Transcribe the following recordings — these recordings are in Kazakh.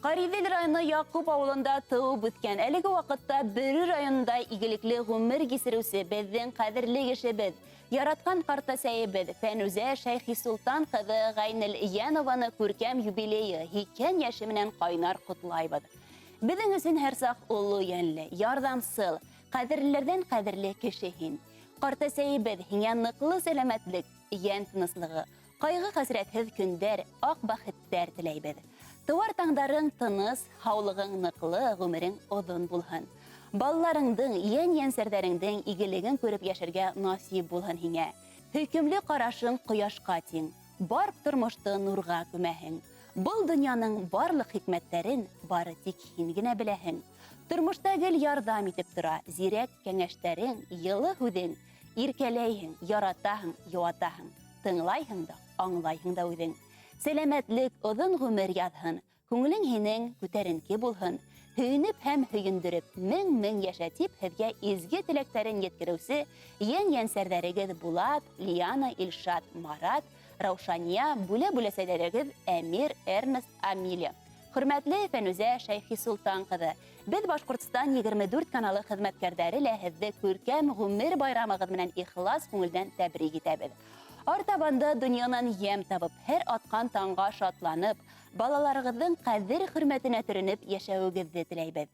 Каридел районы Якуб авылында тыуып үткән. Әлеге вакытта Бөрі районында игелекле гомер кисерүсе безнең кадерле кешебез, яраткан картасәебез Фәнүзә Шәйхи Султан кызы Гайнел Иянованы күркәм юбилее 2 яше менән кайнар котлайбыз. Безнең өчен һәр сак улы янлы, ярдәмсыл, кадерлеләрдән кадерле кеше һин. Картасәебез һиңа ныклы сәламәтлек, ян тыныслыгы, кайгы хәсрәтһез көндәр, ак бәхеттәр теләйбез. Тывар таңдарың тыныс, һаулыгың ныклы, гомерең озын булһын. Балларыңдың, ян-янсәрдәреңдең игелеген күреп яшәргә насип булһын һиңа. Хөкемле карашың кояшка тиң, бар тормышты нурга күмәһең. Бұл дөньяның барлык хикмәтләрен бары тик һин генә беләһең. Тормышта гел ярдәм итеп тора, зирәк кәңәшләрең, йылы һүзең, иркәләйһең, яратаһың, юатаһың, тыңлайһың да, аңлайһың да үҙең. Сәламәтлек, озын гомер яҙһын, күңелең һинең күтәренке булһын. Һөйөнөп һәм һөйөндөрөп, мең яшәтип, һеҙгә изге теләктәрен еткереүсе ян-янсәрҙәрегеҙ Булат, Лиана, Илшат, Марат, Раушания, бүлә-бүләсәләрегеҙ Әмир, Эрнест, Амилия. Хөрмәтле Фәнүзә Шәйхи Султан ҡыҙы, беҙ Башҡортостан 24 каналы хеҙмәткәрҙәре лә һеҙҙе күркәм ғүмер байрамығыҙ менән ихлас күңелдән тәбрик итәбеҙ. Артабанда дөньянан йәм табып, һәр атҡан таңға шатланып, балаларығыҙҙың ҡәҙер хөрмәтенә төрөнөп йәшәүегеҙҙе теләйбеҙ.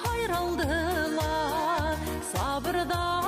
Hayıraldılar, sabırda